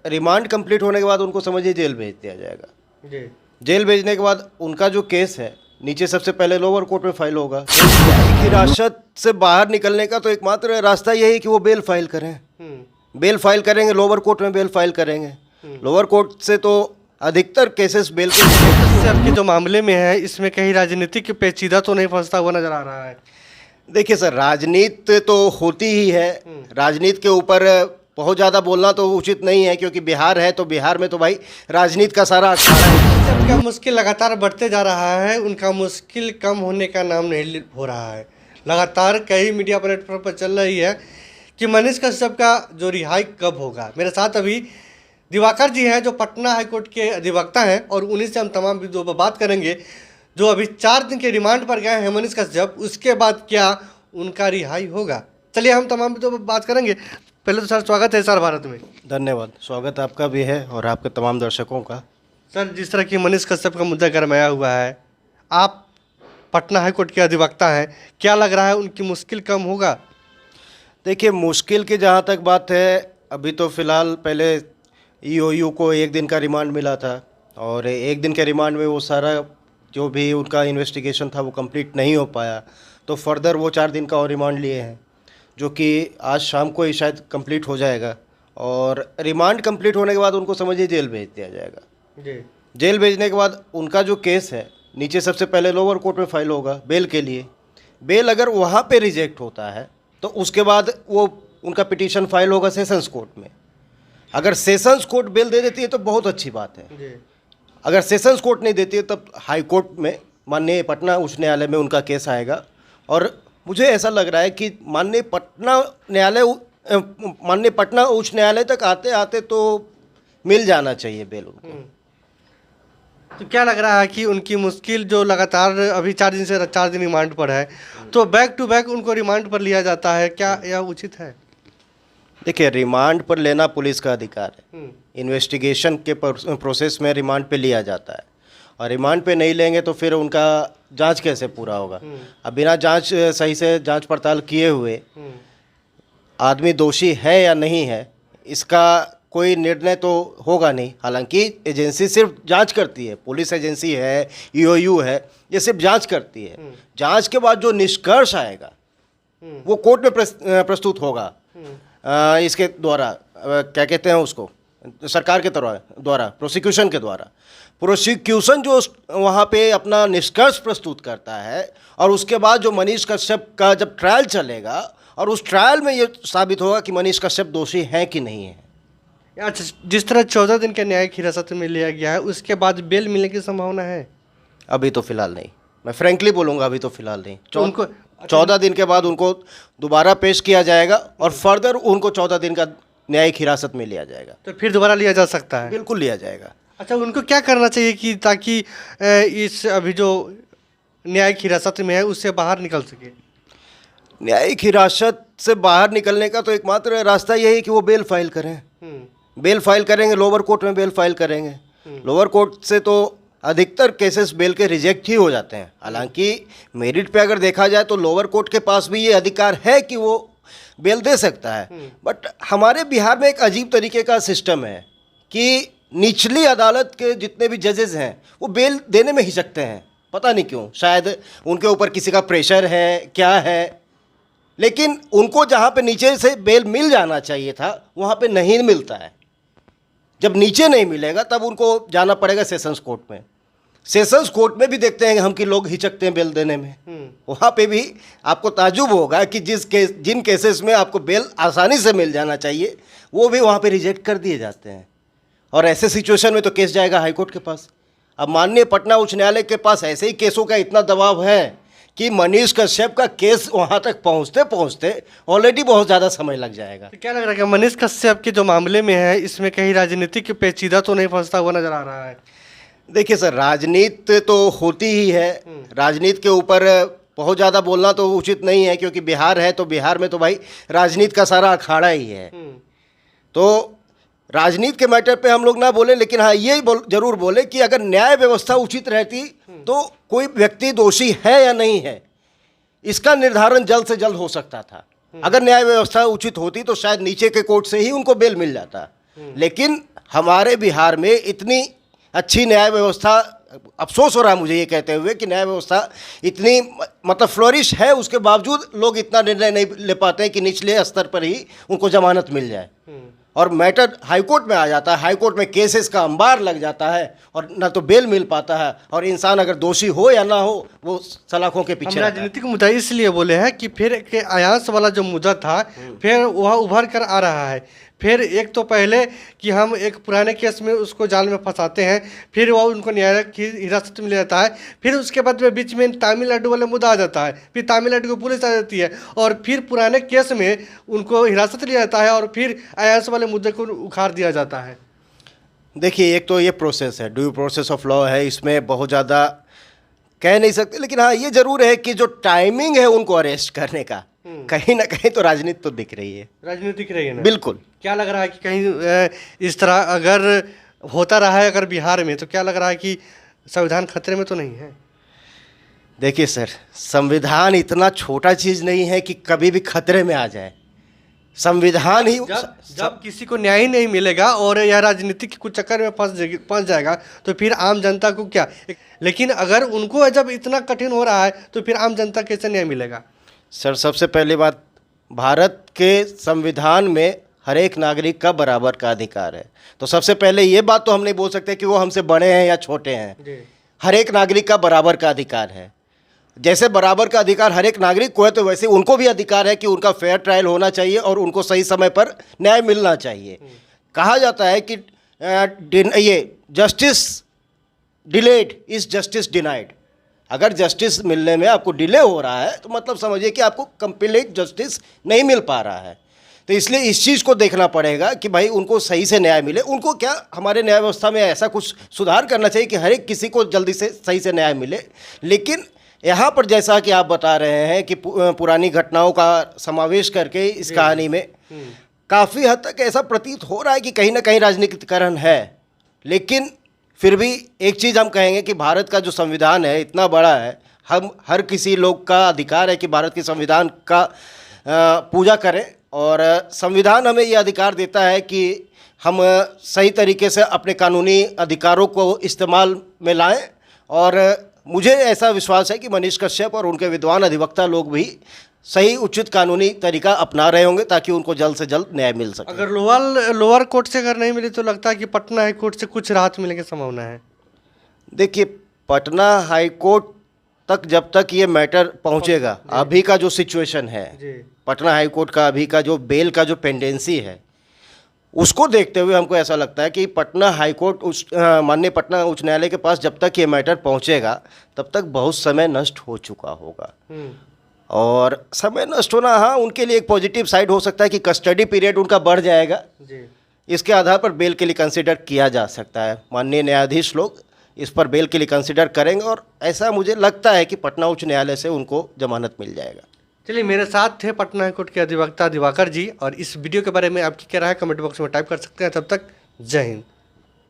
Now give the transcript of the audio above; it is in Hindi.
रिमांड कंप्लीट होने के बाद उनको समझिए जेल भेज दिया जाएगा। जी। जेल भेजने के बाद उनका जो केस है नीचे सबसे पहले लोअर कोर्ट में फाइल होगा। न्यायिक हिरासत से बाहर निकलने का तो एकमात्र रास्ता यही कि वो बेल फाइल करें। बेल फाइल करेंगे, लोअर कोर्ट में बेल फाइल करेंगे। लोअर कोर्ट से तो अधिकतर केसेस बेल के इससे आपके जो मामले में है इसमें कहीं राजनीतिक पेचीदा तो नहीं फंसता हुआ नजर आ रहा है? देखिए सर, राजनीति तो होती ही है। राजनीति के ऊपर बहुत ज़्यादा बोलना तो उचित नहीं है, क्योंकि बिहार है तो बिहार में तो भाई राजनीति का सारा अखाड़ा है। सबका मुश्किल लगातार बढ़ते जा रहा है, उनका मुश्किल कम होने का नाम नहीं हो रहा है। लगातार कई मीडिया प्लेटफॉर्म पर चल रही है कि मनीष कश्यप का जो रिहाई कब होगा। मेरे साथ अभी दिवाकर जी हैं जो पटना हाईकोर्ट के अधिवक्ता हैं, और उन्हीं से हम तमाम बिंदुओं पर बात करेंगे। जो अभी 4 दिन के रिमांड पर गए हैं मनीष कश्यप, उसके बाद क्या उनका रिहाई होगा, चलिए हम तमाम बिंदुओं पर बात करेंगे। पहले तो सर स्वागत है सर भारत में। धन्यवाद, स्वागत आपका भी है और आपके तमाम दर्शकों का। सर, जिस तरह की मनीष कश्यप का मुद्दा गरमाया हुआ है, आप पटना हाईकोर्ट के अधिवक्ता हैं, क्या लग रहा है उनकी मुश्किल कम होगा? देखिए, मुश्किल की जहाँ तक बात है, अभी तो फ़िलहाल पहले ईओयू को 1 दिन का रिमांड मिला था, और 1 दिन के रिमांड में वो सारा जो भी उनका इन्वेस्टिगेशन था वो कंप्लीट नहीं हो पाया, तो फर्दर वो 4 दिन का और रिमांड लिए हैं, जो कि आज शाम को ही शायद कंप्लीट हो जाएगा। और रिमांड कंप्लीट होने के बाद उनको समझिए जेल भेज दिया जाएगा। जी। जेल भेजने के बाद उनका जो केस है नीचे सबसे पहले लोअर कोर्ट में फाइल होगा बेल के लिए। बेल अगर वहाँ पे रिजेक्ट होता है तो उसके बाद वो उनका पिटीशन फाइल होगा सेशंस कोर्ट में। अगर सेशंस कोर्ट बेल दे देती है तो बहुत अच्छी बात है। जी। अगर सेशंस कोर्ट नहीं देती है तब हाई कोर्ट में, माननीय पटना उच्च न्यायालय में उनका केस आएगा। और मुझे ऐसा लग रहा है कि माननीय पटना उच्च न्यायालय तक आते आते तो मिल जाना चाहिए बेल उनको। तो क्या लग रहा है कि उनकी मुश्किल जो लगातार अभी 4 दिन से 4 दिन रिमांड पर है, तो बैक टू बैक उनको रिमांड पर लिया जाता है, क्या यह उचित है? देखिए, रिमांड पर लेना पुलिस का अधिकार है। इन्वेस्टिगेशन के प्रोसेस में रिमांड पे लिया जाता है, और रिमांड पे नहीं लेंगे तो फिर उनका जांच कैसे पूरा होगा? अब बिना जांच सही से जांच पड़ताल किए हुए आदमी दोषी है या नहीं है, इसका कोई निर्णय तो होगा नहीं। हालांकि एजेंसी सिर्फ जांच करती है, पुलिस एजेंसी है, ईओयू है, ये सिर्फ जांच करती है। जांच के बाद जो निष्कर्ष आएगा वो कोर्ट में प्रस्तुत होगा। इसके द्वारा क्या कहते हैं उसको, सरकार के द्वारा प्रोसिक्यूशन के द्वारा। प्रोसिक्यूशन जो वहाँ पे अपना निष्कर्ष प्रस्तुत करता है, और उसके बाद जो मनीष कश्यप का जब ट्रायल चलेगा, और उस ट्रायल में ये साबित होगा कि मनीष कश्यप दोषी हैं कि नहीं है। अच्छा, जिस तरह 14 दिन के न्यायिक हिरासत में लिया गया है, उसके बाद बेल मिलने की संभावना है? अभी तो फिलहाल नहीं, मैं फ्रैंकली बोलूँगा, अभी तो फिलहाल नहीं। तो उनको 14 दिन के बाद उनको दोबारा पेश किया जाएगा, और फर्दर उनको 14 दिन का न्यायिक हिरासत में लिया जाएगा। तो फिर दोबारा लिया जा सकता है? बिल्कुल लिया जाएगा। अच्छा, उनको क्या करना चाहिए कि ताकि इस अभी जो न्यायिक हिरासत में है उससे बाहर निकल सके? न्यायिक हिरासत से बाहर निकलने का तो एकमात्र रास्ता यही है कि वो बेल फाइल करें। बेल फाइल करेंगे, लोअर कोर्ट में बेल फाइल करेंगे। लोअर कोर्ट से तो अधिकतर केसेस बेल के रिजेक्ट ही हो जाते हैं। हालांकि मेरिट पे अगर देखा जाए तो लोअर कोर्ट के पास भी ये अधिकार है कि वो बेल दे सकता है। बट हमारे बिहार में एक अजीब तरीके का सिस्टम है कि निचली अदालत के जितने भी जजेस हैं वो बेल देने में हिचकते हैं, पता नहीं क्यों। शायद उनके ऊपर किसी का प्रेशर है, क्या है, लेकिन उनको जहाँ पे नीचे से बेल मिल जाना चाहिए था वहाँ पे नहीं मिलता है। जब नीचे नहीं मिलेगा तब उनको जाना पड़ेगा सेशंस कोर्ट में। सेशंस कोर्ट में भी देखते हैं हम कि लोग हिचकते हैं बेल देने में। वहाँ पे भी आपको ताज्जुब होगा कि जिन केसेस में आपको बेल आसानी से मिल जाना चाहिए वो भी वहाँ पे रिजेक्ट कर दिए जाते हैं, और ऐसे सिचुएशन में तो केस जाएगा हाईकोर्ट के पास। अब माननीय पटना उच्च न्यायालय के पास ऐसे ही केसों का इतना दबाव है कि मनीष कश्यप का केस वहाँ तक पहुँचते पहुँचते ऑलरेडी बहुत ज़्यादा समय लग जाएगा। तो क्या लग रहा है कि मनीष कश्यप के जो मामले में है इसमें कहीं राजनीतिक पेचीदा तो नहीं फंसता हुआ नजर आ रहा है? देखिए सर, राजनीति तो होती ही है। राजनीति के ऊपर बहुत ज़्यादा बोलना तो उचित नहीं है, क्योंकि बिहार है तो बिहार में तो भाई राजनीति का सारा अखाड़ा ही है। तो राजनीति के मैटर पे हम लोग ना बोले, लेकिन हाँ ये जरूर बोले कि अगर न्याय व्यवस्था उचित रहती तो कोई व्यक्ति दोषी है या नहीं है इसका निर्धारण जल्द से जल्द हो सकता था। अगर न्याय व्यवस्था उचित होती तो शायद नीचे के कोर्ट से ही उनको बेल मिल जाता। लेकिन हमारे बिहार में इतनी अच्छी न्याय व्यवस्था, अफसोस हो रहा है मुझे ये कहते हुए कि न्याय व्यवस्था इतनी मतलब फ्लोरिश है, उसके बावजूद लोग इतना निर्णय नहीं ले पाते हैं कि निचले स्तर पर ही उनको जमानत मिल जाए। और मैटर हाईकोर्ट में आ जाता है, हाईकोर्ट में केसेस का अंबार लग जाता है और ना तो बेल मिल पाता है, और इंसान अगर दोषी हो या ना हो वो सलाखों के पीछे हम रहता है। राजनीतिक मुद्दा इसलिए बोले हैं कि फिर के अयास वाला जो मुद्दा था फिर वह उभर कर आ रहा है। फिर एक तो पहले कि हम एक पुराने केस में उसको जाल में फंसाते हैं, फिर वह उनको न्यायालय की हिरासत में ले जाता है, फिर उसके बाद में बीच में तमिलनाडु वाला मुद्दा आ जाता है, फिर तमिलनाडु को पुलिस आ जाती है और फिर पुराने केस में उनको हिरासत लिया जाता है और फिर अयास वाले मुद्दे को उखाड़ दिया जाता है। देखिए, एक तो ये प्रोसेस है, ड्यू प्रोसेस ऑफ लॉ है, इसमें बहुत ज़्यादा कह नहीं सकते, लेकिन हाँ ये ज़रूर है कि जो टाइमिंग है उनको अरेस्ट करने का, कहीं ना कहीं तो राजनीति तो दिख रही है। राजनीति दिख रही है ना? बिल्कुल। क्या लग रहा है कि कहीं इस तरह अगर होता रहा है अगर बिहार में, तो क्या लग रहा है कि संविधान खतरे में तो नहीं है? देखिए सर, संविधान इतना छोटा चीज़ नहीं है कि कभी भी खतरे में आ जाए। संविधान ही जब किसी को न्याय ही नहीं मिलेगा और यह राजनीति के कुछ चक्कर में फंस जाएगा तो फिर आम जनता को क्या। लेकिन अगर उनको जब इतना कठिन हो रहा है तो फिर आम जनता कैसे न्याय मिलेगा? सर, सबसे पहली बात, भारत के संविधान में हर एक नागरिक का बराबर का अधिकार है। तो सबसे पहले ये बात तो हम नहीं बोल सकते कि वो हमसे बड़े हैं या छोटे हैं। हर एक नागरिक का बराबर का अधिकार है। जैसे बराबर का अधिकार हर एक नागरिक को है, तो वैसे उनको भी अधिकार है कि उनका फेयर ट्रायल होना चाहिए और उनको सही समय पर न्याय मिलना चाहिए। कहा जाता है कि ये justice delayed is justice denied. अगर जस्टिस मिलने में आपको डिले हो रहा है तो मतलब समझिए कि आपको कंप्लीट जस्टिस नहीं मिल पा रहा है। तो इसलिए इस चीज़ को देखना पड़ेगा कि भाई उनको सही से न्याय मिले। उनको क्या, हमारे न्याय व्यवस्था में ऐसा कुछ सुधार करना चाहिए कि हर एक किसी को जल्दी से सही से न्याय मिले। लेकिन यहाँ पर जैसा कि आप बता रहे हैं कि पुरानी घटनाओं का समावेश करके इस कहानी में काफ़ी हद तक ऐसा प्रतीत हो रहा है कि कहीं ना कहीं राजनीतिकरण है। लेकिन फिर भी एक चीज़ हम कहेंगे कि भारत का जो संविधान है इतना बड़ा है, हम हर किसी लोग का अधिकार है कि भारत के संविधान का पूजा करें, और संविधान हमें ये अधिकार देता है कि हम सही तरीके से अपने कानूनी अधिकारों को इस्तेमाल में लाएं। और मुझे ऐसा विश्वास है कि मनीष कश्यप और उनके विद्वान अधिवक्ता लोग भी सही उचित कानूनी तरीका अपना रहे होंगे ताकि उनको जल्द से जल्द न्याय मिल सके। अगर लोअर कोर्ट से अगर नहीं मिली तो लगता है कि पटना हाई कोर्ट से कुछ राहत मिलने की संभावना है। देखिए, पटना हाई कोर्ट तक जब तक ये मैटर पहुंचेगा, अभी का जो सिचुएशन है, पटना हाई कोर्ट का अभी का जो बेल का जो पेंडेंसी है, उसको देखते हुए हमको ऐसा लगता है कि पटना हाई कोर्ट माननीय पटना उच्च न्यायालय के पास जब तक ये मैटर पहुंचेगा तब तक बहुत समय नष्ट हो चुका होगा। और समय नष्ट होना, हाँ, उनके लिए एक पॉजिटिव साइड हो सकता है कि कस्टडी पीरियड उनका बढ़ जाएगा। इसके आधार पर बेल के लिए कंसिडर किया जा सकता है। माननीय न्यायाधीश लोग इस पर बेल के लिए कंसिडर करेंगे और ऐसा मुझे लगता है कि पटना उच्च न्यायालय से उनको जमानत मिल जाएगा। चलिए, मेरे साथ थे पटना हाई कोर्ट के अधिवक्ता दिवाकर जी, और इस वीडियो के बारे में आपकी क्या राय है कमेंट बॉक्स में टाइप कर सकते हैं। तब तक जय हिंद।